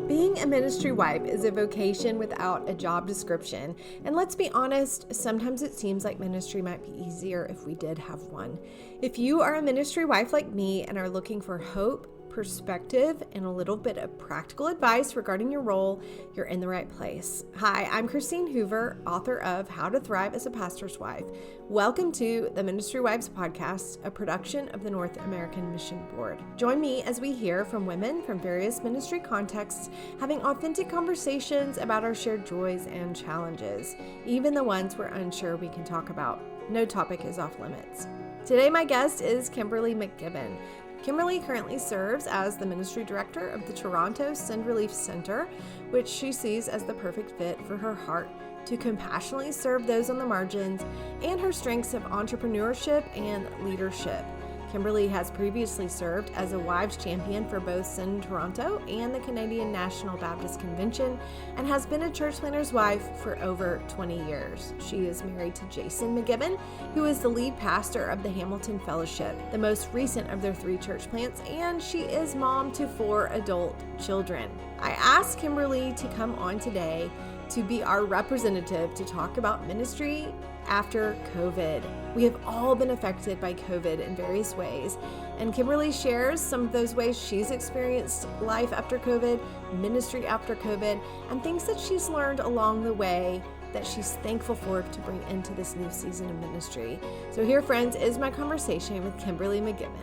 Being a ministry wife is a vocation without a job description. And let's be honest, sometimes it seems like ministry might be easier if we did have one. If you are a ministry wife like me and are looking for hope, perspective, and a little bit of practical advice regarding your role, you're in the right place. Hi, I'm Christine Hoover, author of How to Thrive as a Pastor's Wife. Welcome to the Ministry Wives Podcast, a production of the North American Mission Board. Join me as we hear from women from various ministry contexts, having authentic conversations about our shared joys and challenges, even the ones we're unsure we can talk about. No topic is off limits. Today, my guest is Kimberley McGibbon. Kimberley currently serves as the ministry director of the Toronto Send Relief Center, which she sees as the perfect fit for her heart to compassionately serve those on the margins and her strengths of entrepreneurship and leadership. Kimberley has previously served as a wives champion for both Send Toronto and the Canadian National Baptist Convention and has been a church planter's wife for over 20 years. She is married to Jason McGibbon, who is the lead pastor of the Hamilton Fellowship, the most recent of their 3 church plants, and she is mom to 4 adult children. I asked Kimberley to come on today to be our representative to talk about ministry after COVID. We have all been affected by COVID in various ways, and Kimberley shares some of those ways she's experienced life after COVID, ministry after COVID, and things that she's learned along the way that she's thankful for to bring into this new season of ministry. So here, friends, is my conversation with Kimberley McGibbon.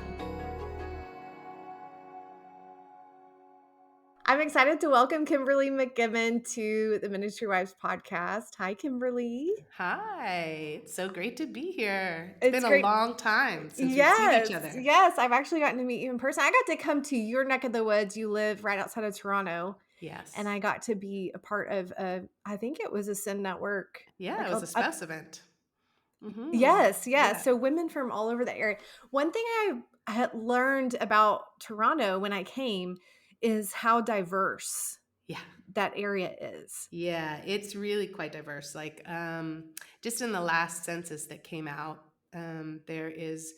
I'm excited to welcome Kimberley McGibbon to the Ministry Wives podcast. Hi, Kimberly. Hi, it's so great to be here. It's It's been a great. long time since we've seen each Yes, other. yes. I've actually gotten to meet you in person. I got to come to your neck of the woods. You live right outside of Toronto, and Yes. I got to be a part of I think it was a Send Network. Yeah, Like it was a spouse event. yes, yes. Yeah. So women from all over the area. One thing I had learned about Toronto when I came is how diverse Yeah. that area is. Yeah, it's really quite diverse. Just in the last census that came out, there is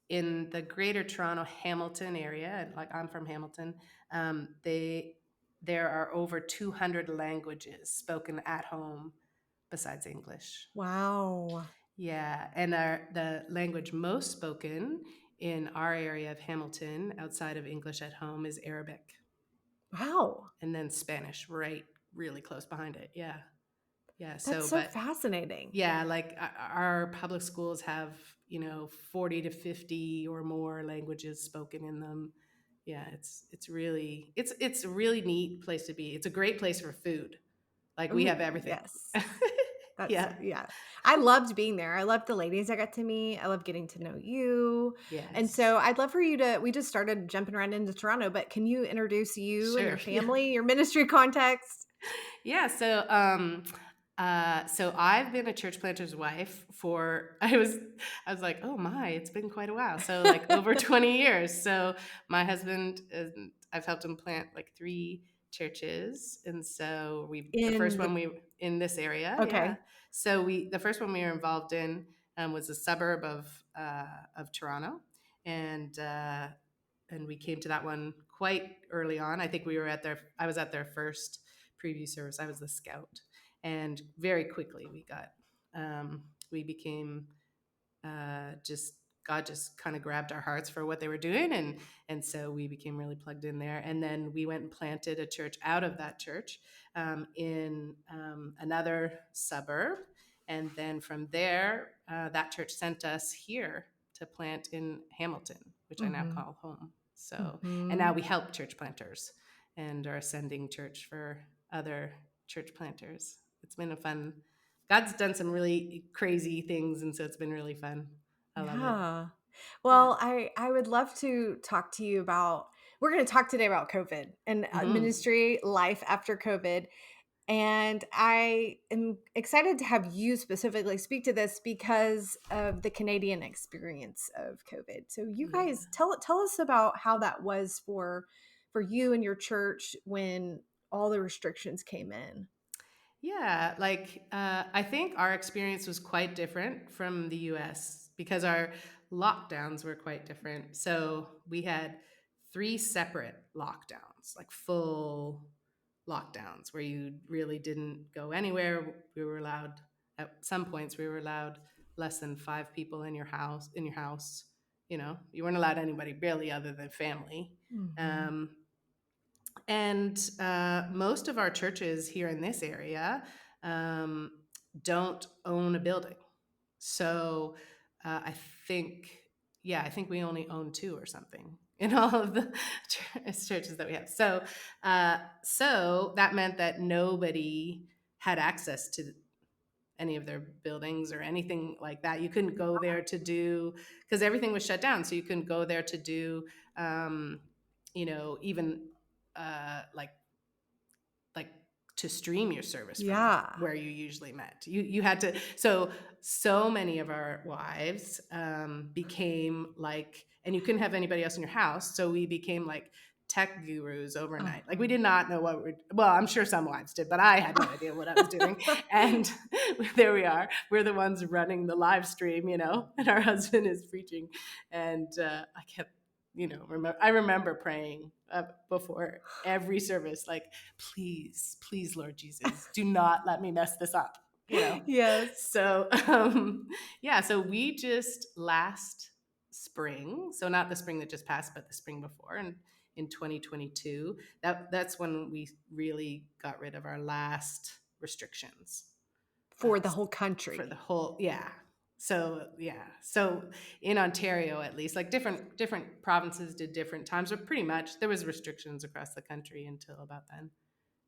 in the Greater Toronto Hamilton area, and like I'm from Hamilton, there are over 200 languages spoken at home besides English. Wow. Yeah, and the language most spoken in our area of Hamilton, outside of English at home, is Arabic, Wow. and then Spanish, right, really close behind it. Yeah, yeah. That's so fascinating. Yeah, our public schools have 40 to 50 or more languages spoken in them. Yeah, it's a really neat place to be. It's a great place for food. Like we have Ooh, everything. yes. That's Yeah. yeah. I loved being there. I loved the ladies I got to meet. I love getting to know you. And Yes. so I'd love for you to we just started jumping right into Toronto, but can you introduce you and your Sure. Yeah. family, your ministry context? Yeah, so I've been a church planter's wife for I was like, oh my, it's been quite a while. So like over 20 years. So my husband, I've helped him plant like 3 churches, and so the first In the one we in this area, yeah. okay. So the first one we were involved in was a suburb of Toronto, and we came to that one quite early on. I think I was at their first preview service. I was the scout, and very quickly we became just God just kind of grabbed our hearts for what they were doing, and so we became really plugged in there. And then we went and planted a church out of that church in another suburb, and then from there, that church sent us here to plant in Hamilton, which I now Mhm. call home. So, and now Mhm. we help church planters and are sending church for other church planters. It's been a fun. God's done some really crazy things, and so it's been really fun. I love it. Yeah. Yeah. Well, I would love to talk to you about we're going to talk today about COVID and Hmm. ministry life after COVID. And I am excited to have you specifically speak to this because of the Canadian experience of COVID. So you Yeah. guys tell us about how that was for you and your church when all the restrictions came in. Yeah, I think our experience was quite different from the US because our lockdowns were quite different. So we had 3 separate lockdowns, like full lockdowns where you really didn't go anywhere. We were allowed, at some points, we were allowed less than 5 people in your house. You weren't allowed anybody really other than family. Mm-hmm. And most of our churches here in this area um, don't own a building. So I think, I think we only own 2 or something in all of the churches that we have. So that meant that nobody had access to any of their buildings or anything like that. You couldn't go there to do, because everything was shut down. So you couldn't go there to do, even like to stream your service from Yeah. where you usually met. You had to. So many of our wives became like, and you couldn't have anybody else in your house. So we became like tech gurus overnight. Like we did not know what well, I'm sure some wives did, but I had no idea what I was doing. And there we are. We're the ones running the live stream, and our husband is preaching. And I kept, I remember praying before every service, like, please, please, Lord Jesus, do not let me mess this up. Yes. So so we just last spring, so not the spring that just passed, but the spring before, and in 2022, that's when we really got rid of our last restrictions For the whole country. for the whole. So in Ontario, at least, like different provinces did different times, but pretty much there was restrictions across the country until about then.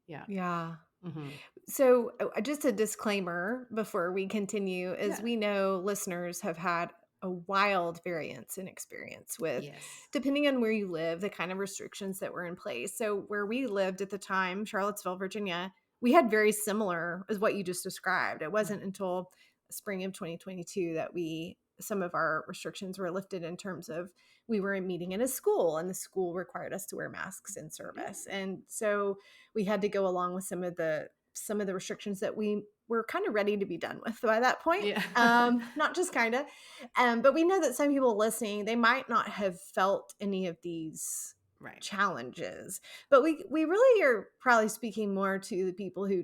Yeah. Mm-hmm. So, just a disclaimer before we continue is we know listeners have had a wild variance in experience with, Yes. depending on where you live, the kind of restrictions that were in place. So, where we lived at the time, Charlottesville, Virginia, we had very similar as what you just described. It wasn't until spring of 2022 that some of our restrictions were lifted in terms of we were meeting in a school and the school required us to wear masks in service. And so we had to go along with some of the restrictions that we were kind of ready to be done with by that point. Not just kind of. But we know that some people listening, they might not have felt any of these challenges. But we really are probably speaking more to the people who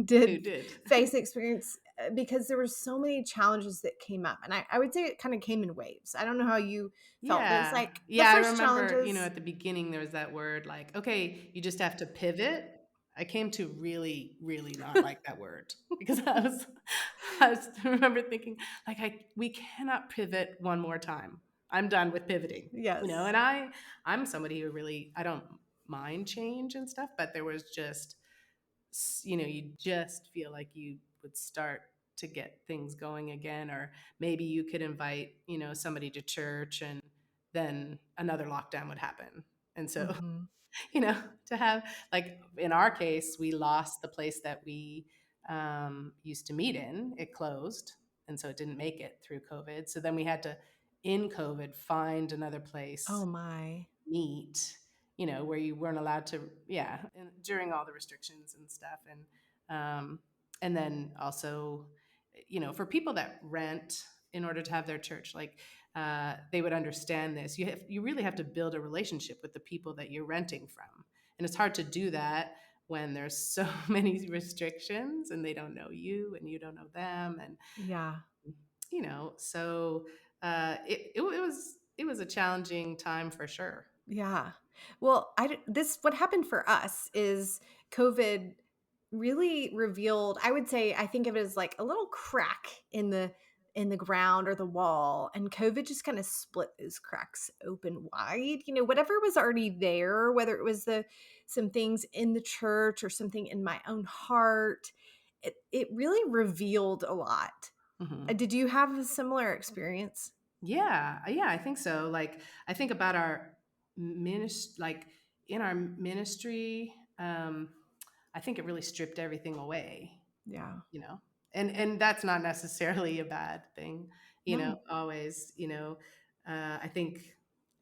did face experience, because there were so many challenges that came up. And I would say it kind of came in waves. I don't know how you felt, but it's like the first I remember, challenges. at the beginning there was that word like, okay, you just have to pivot. I came to really, really not like that word, because I remember thinking like, we cannot pivot one more time. I'm done with pivoting. Yes. And I'm somebody who really, I don't mind change and stuff, but there was just, you just feel like you would start to get things going again, or maybe you could invite, somebody to church, and then another lockdown would happen. And so, to have, like, in our case, we lost the place that we used to meet in. It closed, and so it didn't make it through COVID. So then we had to, in COVID, find another place. Oh my. Meet, where you weren't allowed to, and during all the restrictions and stuff. And then also, for people that rent in order to have their church, like, they would understand this. You really have to build a relationship with the people that you're renting from. And it's hard to do that when there's so many restrictions and they don't know you and you don't know them. And, so it was a challenging time for sure. Yeah. Well, what happened for us is COVID really revealed, I would say, I think of it as like a little crack in the ground or the wall, and COVID just kind of split those cracks open wide. Whatever was already there, whether it was some things in the church or something in my own heart, it really revealed a lot. Mm-hmm. Did you have a similar experience? Yeah, I think so. Like, I think about our ministry, like in our ministry, I think it really stripped everything away. Yeah. And that's not necessarily a bad thing, No. always, I think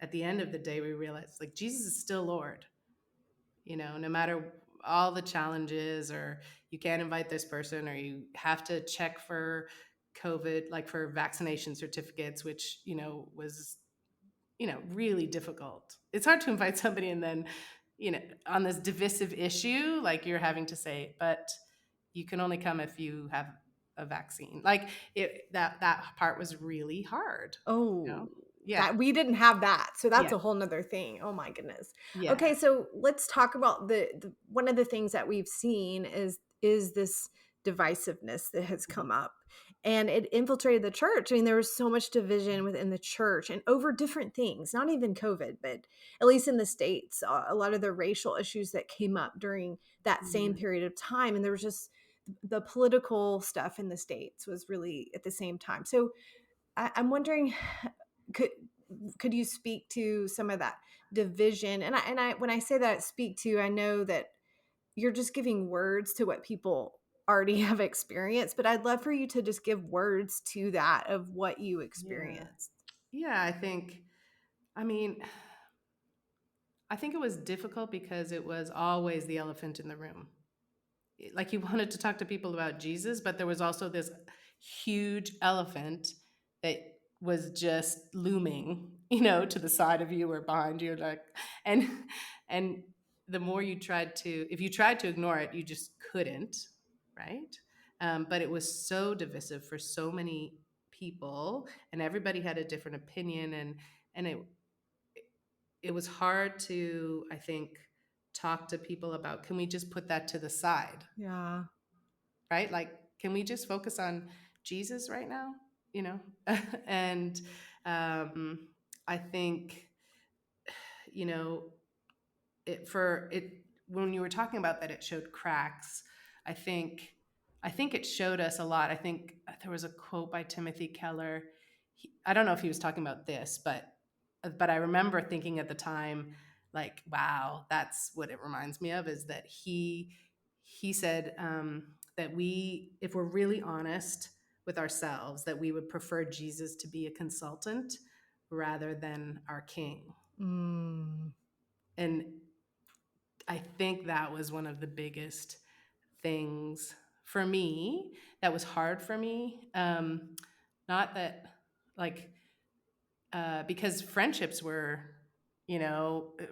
at the end of the day, we realize, like, Jesus is still Lord, no matter all the challenges, or you can't invite this person, or you have to check for COVID, like for vaccination certificates, which, was, really difficult. It's hard to invite somebody and then, on this divisive issue, like you're having to say, but you can only come if you have a vaccine. Like that part was really hard. You know? Oh, Yeah. that we didn't have that, so that's Yeah. a whole nother thing. Oh my goodness. Yeah. Okay, so let's talk about the one of the things that we've seen is this divisiveness that has Mhm. come up, and it infiltrated the church. I mean, there was so much division within the church and over different things, not even COVID, but at least in the States, a lot of the racial issues that came up during that same Mhm. period of time, and there was just the political stuff in the States was really at the same time. So I'm wondering, could could you speak to some of that division? And I when I say that speak to, I know that you're just giving words to what people already have experienced, but I'd love for you to just give words to that of what you Yeah. experienced. Yeah. I mean, I think it was difficult because it was always the elephant in the room. Like you wanted to talk to people about Jesus, but there was also this huge elephant that was just looming, to the side of you or behind you, like, and and the more you tried to, if you tried to ignore it, you just couldn't, right? But it was so divisive for so many people, and everybody had a different opinion, and it was hard to, I think, talk to people about, can we just put that to the side, Yeah. right? Like, can we just focus on Jesus right now? You know, and I think, you know, it when you were talking about that, it showed cracks. I think, I think it showed us a lot. I think there was a quote by Timothy Keller. I don't know if he was talking about this, but I remember thinking at the time, like, wow, that's what it reminds me of. Is that he said that we, if we're really honest with ourselves, that we would prefer Jesus to be a consultant rather than our king. Mm, And I think that was one of the biggest things for me that was hard for me. Not that, like, because friendships were,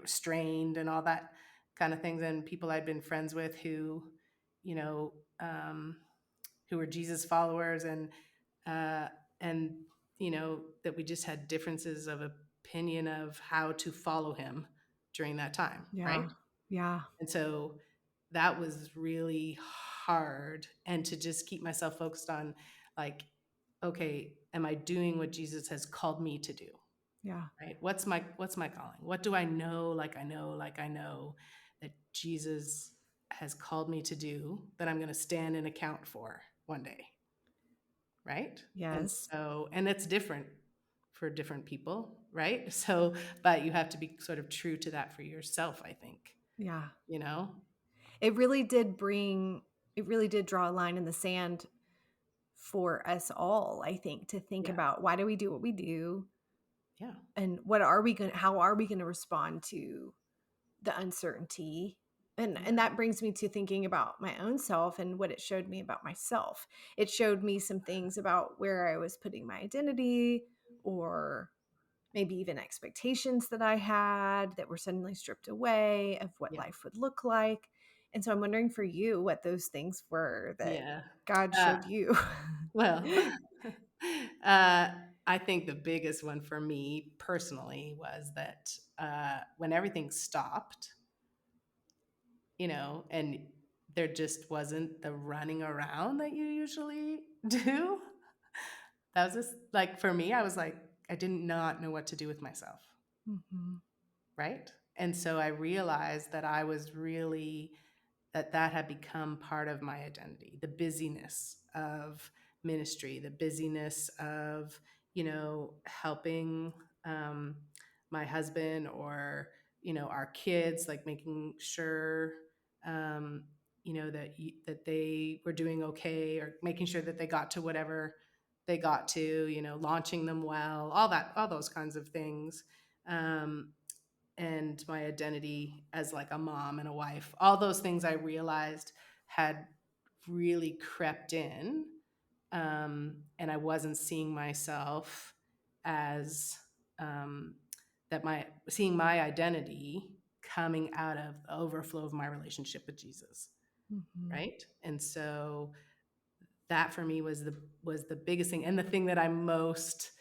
strained and all that kind of things, and people I'd been friends with who, you know, um, who were Jesus followers, uh, and that we just had differences of opinion of how to follow him during that time, yeah. right? Yeah. And so that was really hard. And to just keep myself focused on, like, okay, am I doing what Jesus has called me to do? Yeah. Right? What's my calling? What do I know, like I know that Jesus has called me to do, that I'm going to stand and account for one day, right? And Yes. so, and it's different for different people, right? So, but you have to be sort of true to that for yourself, I think, Yeah. you know? It really did bring it really did draw a line in the sand for us all, I think, to think Yeah. about why do we do what we do Yeah. and what are we going how are we going to respond to the uncertainty. And Yeah. that brings me to thinking about my own self and what it showed me about myself. It showed me some things about where I was putting my identity, or maybe even expectations that I had that were suddenly stripped away of what Yeah. life would look like. And so I'm wondering for you what those things were that Yeah. God Uh, showed you. well, uh, I think the biggest one for me personally was that when everything stopped, and there just wasn't the running around that you usually do. That was just like, for me, I was like, I did not know what to do with myself. Mhm. Right. And so I realized that I was really, that had become part of my identity, the busyness of ministry, the busyness of, helping my husband, or, our kids, like making sure, um, that they were doing okay, or making sure that they got to whatever they got to, launching them well, all those kinds of things. Um, and my identity as like a mom and a wife, all those things I realized had really crept in, and I wasn't seeing myself as, that my seeing my identity coming out of the overflow of my relationship with Jesus. Mm-hmm. Right. And so that for me was the biggest thing, and the thing that I'm most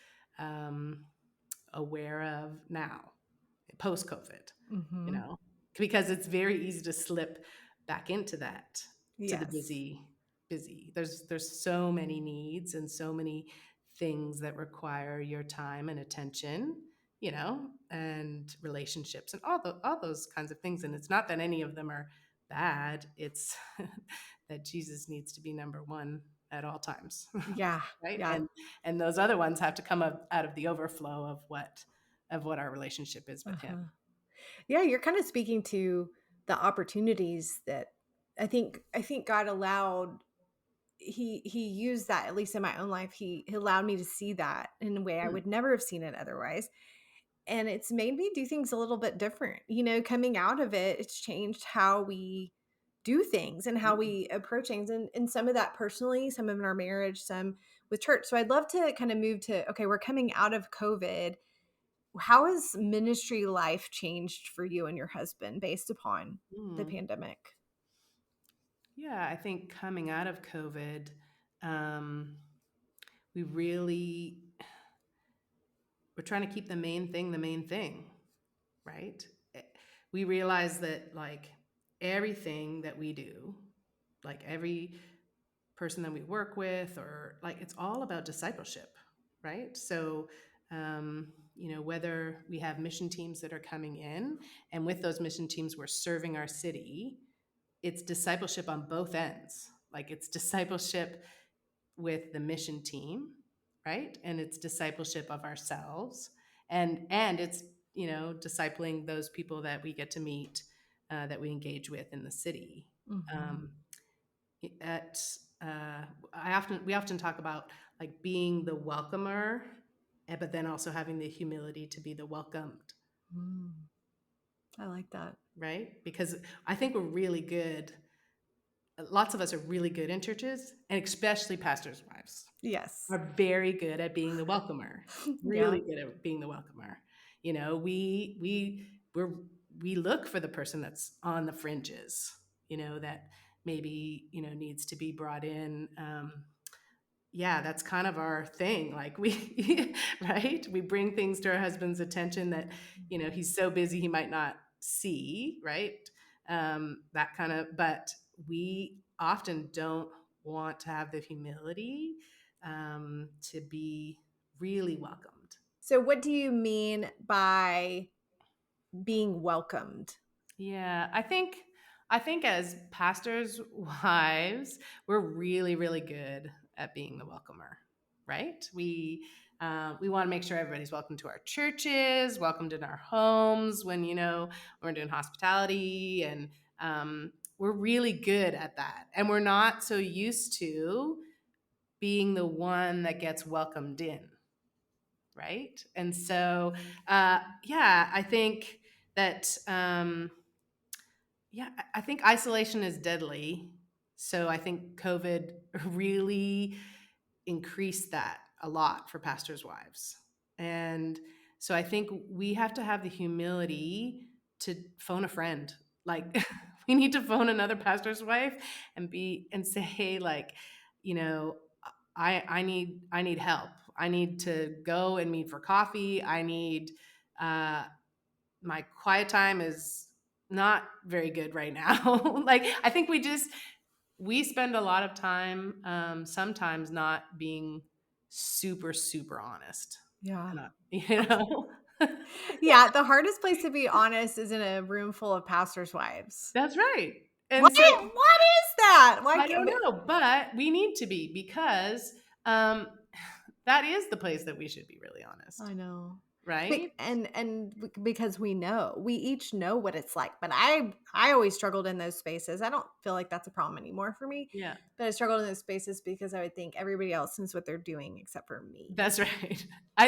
aware of now, post COVID, Mm-hmm. because it's very easy to slip back into that, to the Yes. busy. There's so many needs and so many things that require your time and attention, and relationships and all those kinds of things. And it's not that any of them are bad. It's that Jesus needs to be number one at all times. Yeah. Right. Yeah. And those other ones have to come out of the overflow of what our relationship is with him. Uh-huh. Yeah, you're kind of speaking to the opportunities that I think God allowed. He used that, at least in my own life. He allowed me to see that in a way I Mm, would never have seen it otherwise. And it's made me do things a little bit different. Coming out of it, it's changed how we do things and how mm, we approach things. And some of that personally, some of it in our marriage, some with church. So I'd love to kind of move to, okay, we're coming out of COVID. How has ministry life changed for you and your husband based upon the mm. pandemic? Yeah, I think coming out of COVID, um, we really we're trying to keep the main thing, right? Eh, We realize that like everything that we do, like every person that we work with, or like it's all about discipleship, right? So, whether we have mission teams that are coming in, and with those mission teams, we're serving our city, it's discipleship on both ends. Like it's discipleship with the mission team, right? And it's discipleship of ourselves, and it's discipling those people that we get to meet, that we engage with in the city. Mm-hmm. Um, at we often talk about like being the welcomer, but then also having the humility to be the welcomed, Mm, I like that. right? Because I think we're really good. Lots of us are really good in churches, and especially pastors' wives Yes. are very good at being the welcomer. Yeah. Really good at being the welcomer. We're we look for the person that's on the fringes, that maybe needs to be brought in. Yeah, that's kind of our thing. Like we, right? We bring things to our husband's attention that, he's so busy he might not see, right? That kind of, but we often don't want to have the humility, to be really welcomed. So, what do you mean by being welcomed? Yeah, I think as pastors' wives, we're really, really good at being the welcomer, right? We want to make sure everybody's welcome to our churches, welcomed in our homes when we're doing hospitality, and we're really good at that. And we're not so used to being the one that gets welcomed in, right? And so, yeah, I think that. Yeah, I think isolation is deadly. So I think COVID really increased that a lot for pastors' wives. And so I think we have to have the humility to phone a friend. Like we need to phone another pastor's wife and say, hey, like, you know, I need help. I need to go and meet for coffee. I need uh my quiet time is not very good right now. Like I think we spend a lot of time, sometimes not being super super honest, Yeah. and you know Yeah. The hardest place to be honest is in a room full of pastors' wives. that's right. And What? so What is that? Why I don't can't? know, but we need to be, because um, that is the place that we should be really honest, I know. right? Because we each know what it's like. But I always struggled in those spaces. I don't feel like that's a problem anymore for me. Yeah. But I struggled in those spaces because I would think everybody else knows what they're doing except for me. That's right.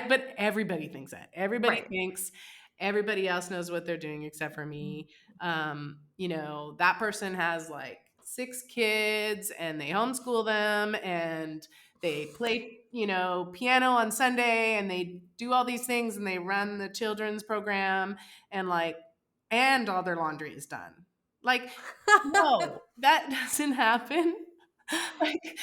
But everybody thinks that. Everybody Right. thinks everybody else knows what they're doing except for me. That person has like 6 kids and they homeschool them and they play, piano on Sunday and they do all these things and they run the children's program and like and all their laundry is done. Like, no, that doesn't happen. Like,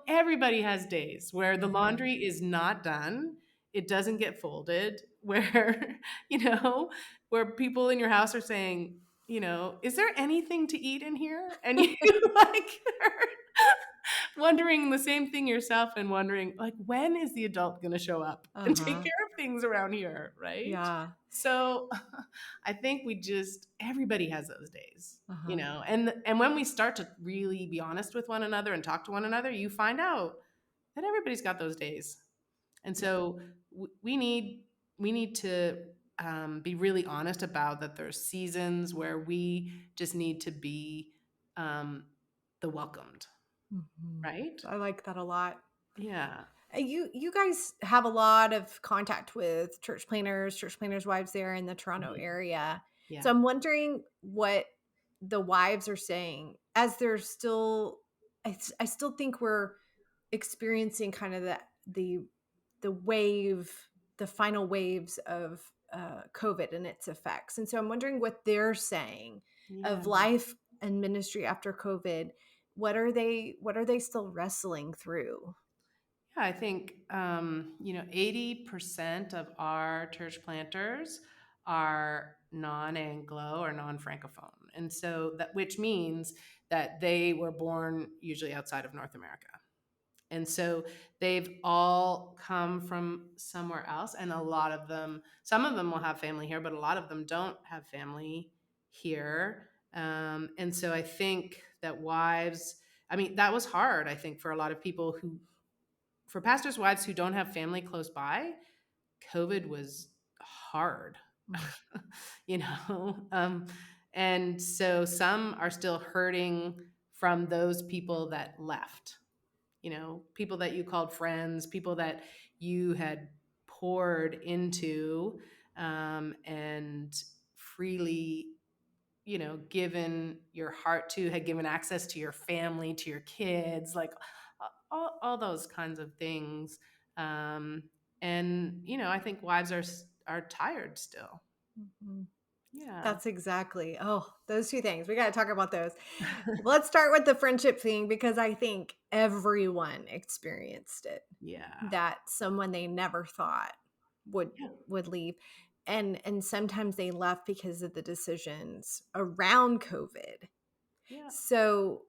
everybody has days where the Mhm. laundry is not done, it doesn't get folded, where, you know, where people in your house are saying, is there anything to eat in here? And you like are wondering the same thing yourself and wondering, like, when is the adult going to show up and take Uh-huh. care of things around here, right? Yeah. So I think everybody has those days, Uh-huh. and when we start to really be honest with one another and talk to one another, you find out that everybody's got those days. And so we need to be really honest about that. There's seasons where we just need to be um, the welcomed, Mhm. right? I like that a lot. Yeah. You guys have a lot of contact with church planners' wives there in the Toronto Mhm. area. So Yeah. I'm wondering what the wives are saying as they're still I still think we're experiencing kind of the wave, the final waves of COVID and its effects. And so I'm wondering what they're saying Yeah. of life and ministry after COVID. What are they still wrestling through? Yeah, I think 80% of our church planters are non-Anglo or non-Francophone, and so that which means that they were born usually outside of North America, and so they've all come from somewhere else, and some of them will have family here, but a lot of them don't have family here, and so I think that wives. I mean, that was hard. I think for a lot of people for pastors' wives who don't have family close by, COVID was hard, Mm. you know? And so some are still hurting from those people that left, people that you called friends, people that you had poured into and freely given your heart to, had given access to your family, to your kids, like all those kinds of things. Um, and I think wives are tired still. Mhm. Yeah. That's exactly. Oh, those two things. We got to talk about those. Let's start with the friendship thing because I think everyone experienced it. Yeah. That someone they never thought would Yeah. would leave. And sometimes they left because of the decisions around COVID. Yeah. So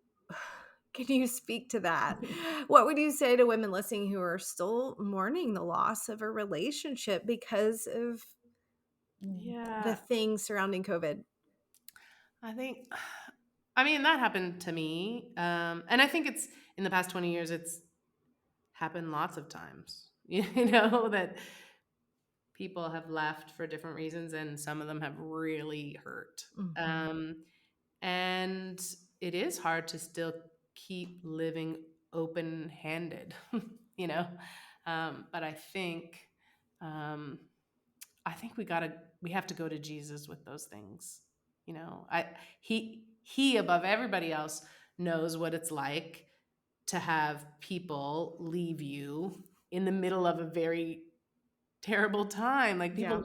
can you speak to that? What would you say to women listening who are still mourning the loss of a relationship because of the Yeah. things surrounding COVID? I think, I mean, that happened to me. And I think it's in the past 20 years, it's happened lots of times, that people have left for different reasons, and some of them have really hurt. Mhm. Um, and it is hard to still keep living open handed, you know. But um, I think we have to go to Jesus with those things. He above everybody else knows what it's like to have people leave you in the middle of a very terrible time. Like Yeah.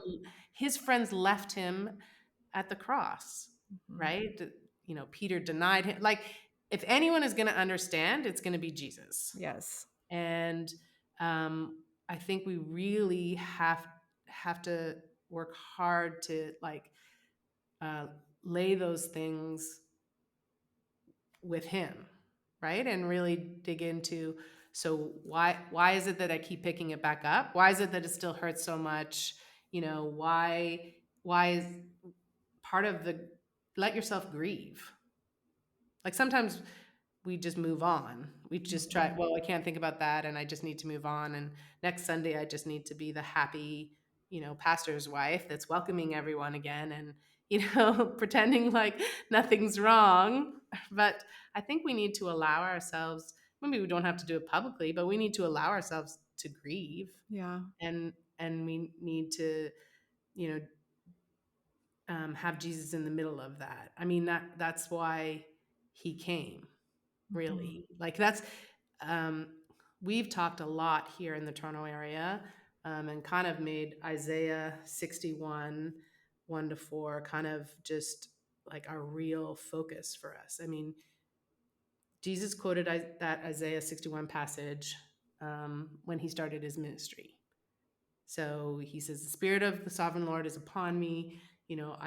his friends left him at the cross, Mhm. right? Peter denied him. Like, if anyone is going to understand, it's going to be Jesus. Yes. And I think we really have to work hard to uh, lay those things with him, right? And really dig into, so why is it that I keep picking it back up? Why is it that it still hurts so much? Why is part of the let yourself grieve. Like, sometimes we just move on. We just try, Mhm. well, I can't think about that and I just need to move on, and next Sunday I just need to be the happy, pastor's wife that's welcoming everyone again and pretending like nothing's wrong. But I think we need to allow ourselves, maybe we don't have to do it publicly, but we need to allow ourselves to grieve, Yeah. and we need to, you know have Jesus in the middle of that. I mean, that's why he came, Mhm. really. Like, that's um, we've talked a lot here in the Toronto area, and kind of made Isaiah 61 1 to 4 kind of just like our real focus for us. I mean, Jesus quoted that Isaiah 61 passage when he started his ministry. So he says, "The Spirit of the Sovereign Lord is upon me. You know,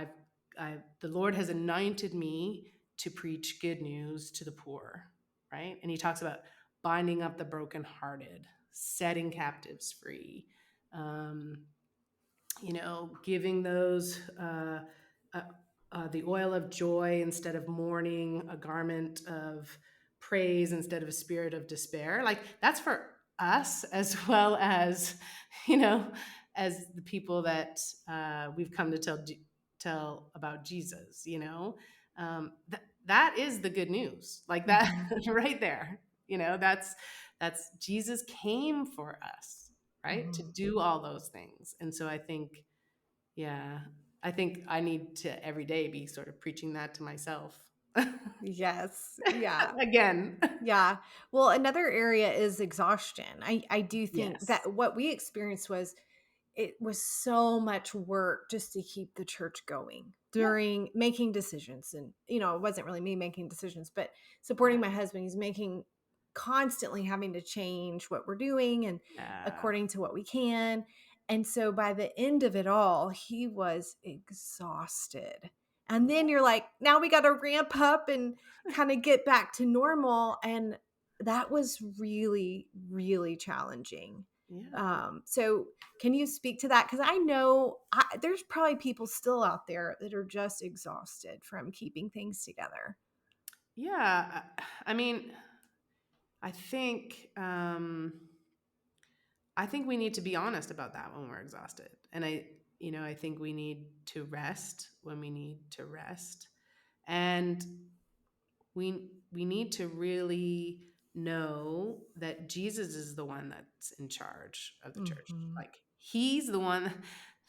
the Lord has anointed me to preach good news to the poor," right? And he talks about binding up the brokenhearted, setting captives free, um, giving those uh, the oil of joy instead of mourning, a garment of praise instead of a spirit of despair. Like that's for us as well as, you know, as the people that we've come to tell about Jesus. That is the good news. Like that right there. That's Jesus came for us, right? To do all those things. And so I think, yeah, I think I need to every day be sort of preaching that to myself. Yes. Yeah. Again. Yeah. Well, another area is exhaustion. I do think Yes. that what we experienced was it was so much work just to keep the church going Yeah. during making decisions. And, it wasn't really me making decisions, but Yeah. supporting my husband. He's constantly having to change what we're doing and Yeah. according to what we can. And so by the end of it all, he was exhausted. And then you're like, now we got to ramp up and kind of get back to normal. And that was really, really challenging. Yeah. So can you speak to that? Because I know there's probably people still out there that are just exhausted from keeping things together. Yeah. I mean, I think I think we need to be honest about that when we're exhausted. And I think we need to rest when we need to rest. And we need to really know that Jesus is the one that's in charge of the church. Mm-hmm. Like he's the one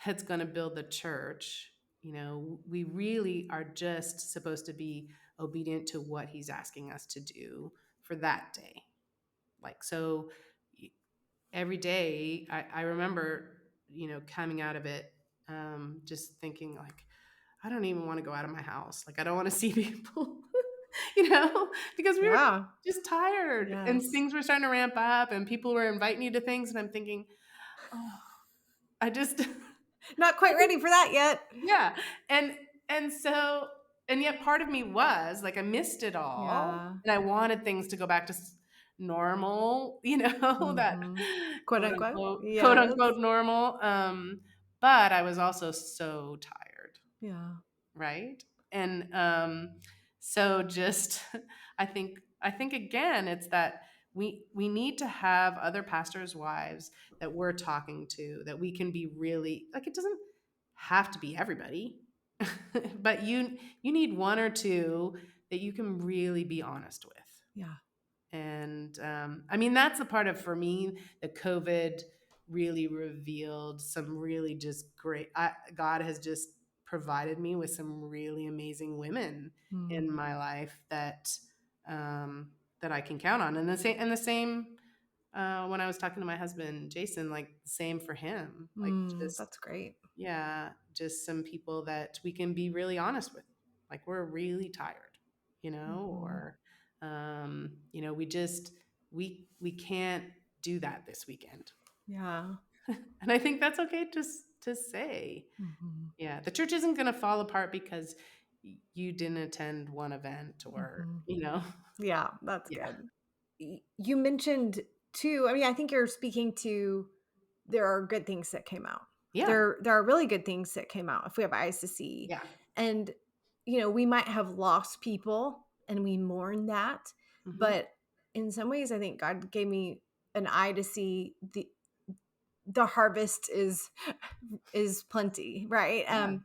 that's going to build the church. We really are just supposed to be obedient to what he's asking us to do for that day. Like, so every day I remember, coming out of it, just thinking like, I don't even want to go out of my house. Like, I don't want to see people, because we were Yeah. just tired and Yes. things were starting to ramp up and people were inviting you to things. And I'm thinking, oh, I just, Not quite ready for that yet. yeah. And so, and yet part of me was like, I missed it all Yeah. and I wanted things to go back to normal, that Mm-hmm. Quote unquote. quote Yes. unquote normal. But I was also so tired. Yeah. Right. And so just I think again it's that we need to have other pastors' wives that we're talking to, that we can be really, like, it doesn't have to be everybody, but you need one or two that you can really be honest with. Yeah. And I mean, that's the part of, for me, the COVID really revealed some really just great, God has just provided me with some really amazing women in Mm. my life that I can count on. And the same when I was talking to my husband, Jason, like same for him, like just, That's great. yeah, just some people that we can be really honest with. Like, we're really tired, Mm-hmm. or, we just, we can't do that this weekend. Yeah. And I think that's okay to say. Mm-hmm. Yeah. The church isn't going to fall apart because you didn't attend one event or, Mm-hmm. Yeah, that's yeah. good. You mentioned too, I mean, I think you're speaking to there are good things that came out. Yeah. There are really good things that came out if we have eyes to see. Yeah. And we might have lost people and we mourn that, Hmm. but in some ways I think God gave me an eye to see the harvest is plenty, right? Yeah.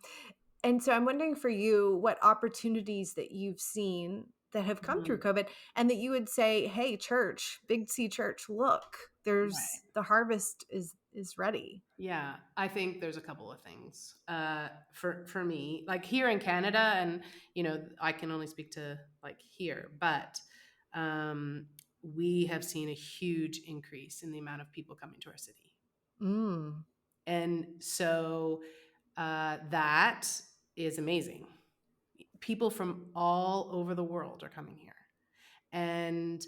And so I'm wondering for you what opportunities that you've seen that have come through Mhm. COVID and that you would say, hey, church, Big C church, look, there's Right. the harvest is ready. Yeah, I think there's a couple of things for me, like here in Canada, and I can only speak to like here, but we have seen a huge increase in the amount of people coming to our city, Mm. and so that is amazing. People from all over the world are coming here. And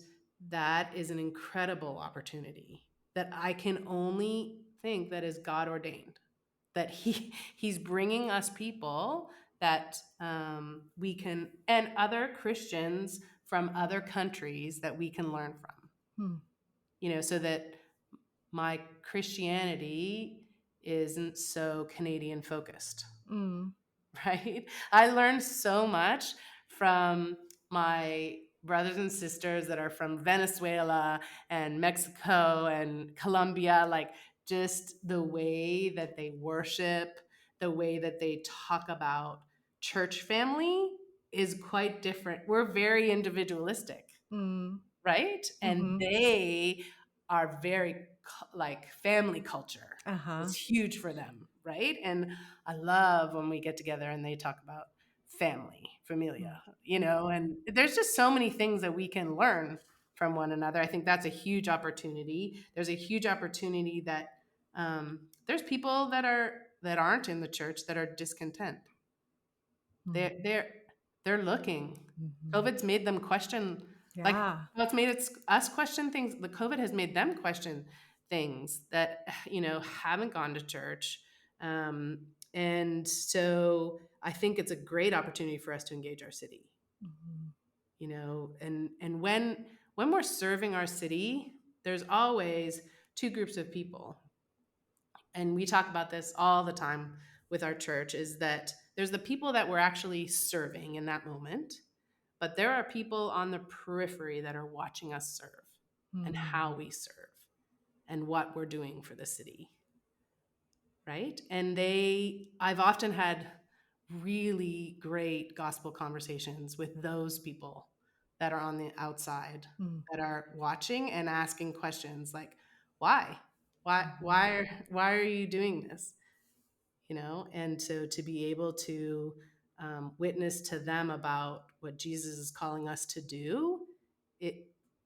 that is an incredible opportunity that I can only think that is God ordained. That he's bringing us people that we can, and other Christians from other countries that we can learn from. So that my Christianity isn't so Canadian focused. Right? I learned so much from my brothers and sisters that are from Venezuela and Mexico and Colombia, like just the way that they worship, the way that they talk about church family is quite different. We're very individualistic, right? And they are very like family culture is huge for them, right? And I love when we get together and they talk about family, familia, and there's just so many things that we can learn from one another. I think that's a huge opportunity. There's a huge opportunity that there's people that aren't in the church that are discontent. They're looking. COVID's made them question, like it's made us question things. The COVID has made them question things that haven't gone to church, and so I think it's a great opportunity for us to engage our city. And when we're serving our city, there's always two groups of people, and we talk about this all the time with our church, is that there's the people that we're actually serving in that moment, but there are people on the periphery that are watching us serve and how we serve and what we're doing for the city, right? And I've often had really great gospel conversations with those people that are on the outside, that are watching and asking questions like, why are you doing this? And so to be able to witness to them about what Jesus is calling us to do,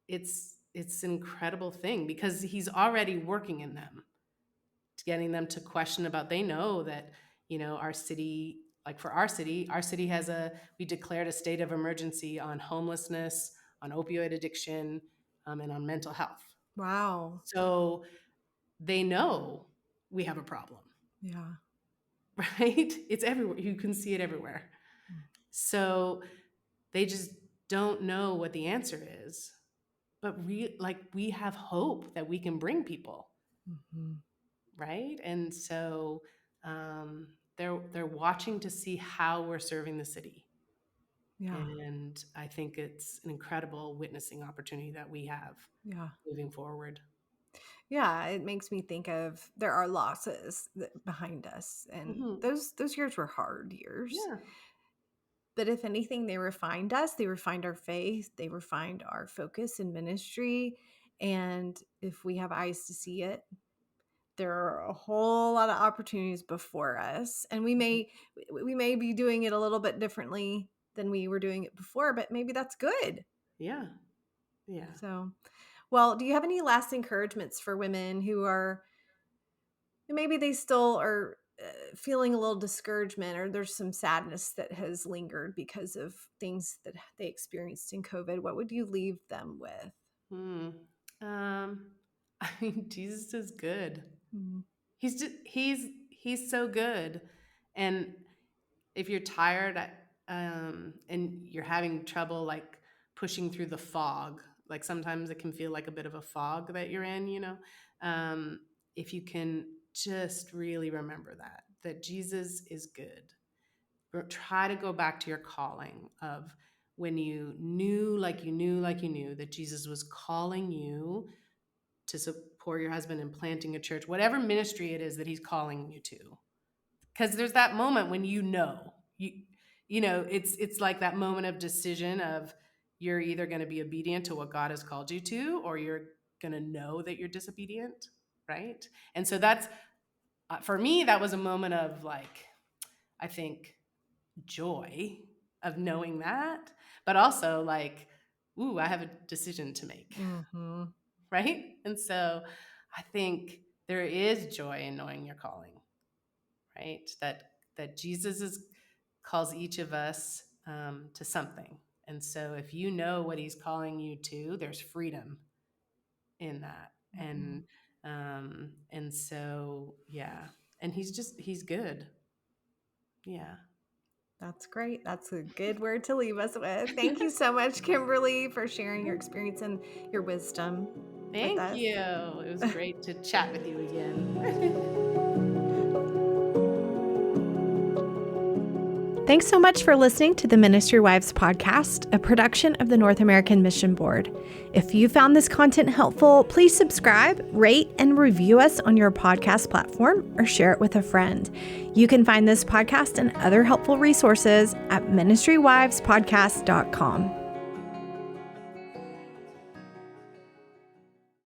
it's an incredible thing, because he's already working in them, getting them to question about, they know that our city, like for our city we declared a state of emergency on homelessness, on opioid addiction, and on mental health. Wow. So they know we have a problem. Right? It's everywhere. You can see it everywhere. So they just don't know what the answer is. But we have hope that we can bring people. Right? And so they're watching to see how we're serving the city. And I think it's an incredible witnessing opportunity that we have moving forward. It makes me think of, there are losses behind us, and those years were hard years. But if anything, they refined us. They refined our faith. They refined our focus in ministry. And if we have eyes to see it, there are a whole lot of opportunities before us. And we may be doing it a little bit differently than we were doing it before, but maybe that's good. Yeah. So, well, do you have any last encouragements for women who are, maybe they still are feeling a little discouragement, or there's some sadness that has lingered because of things that they experienced in COVID? What would you leave them with? I mean, Jesus is good. He's so good. And if you're tired, and you're having trouble like pushing through the fog, like sometimes it can feel like a bit of a fog that you're in, if you can just really remember that Jesus is good. Try to go back to your calling of when you knew that Jesus was calling you to support your husband in planting a church, whatever ministry it is that he's calling you to. Because there's that moment when it's like that moment of decision of, you're either going to be obedient to what God has called you to, or you're going to know that you're disobedient, right? And so that's, for me, that was a moment of like, I think, joy of knowing that, but also like, ooh, I have a decision to make, right? And so I think there is joy in knowing your calling, right? That calls each of us to something. And so if you know what he's calling you to, there's freedom in that. And so, yeah. And he's good. Yeah. That's great. That's a good word to leave us with. Thank you so much, Kimberly, for sharing your experience and your wisdom with Thank us. you. It was great to chat with you again. Thanks so much for listening to the Ministry Wives podcast, a production of the North American Mission Board. If you found this content helpful, please subscribe, rate, and review us on your podcast platform or share it with a friend. You can find this podcast and other helpful resources at ministrywivespodcast.com.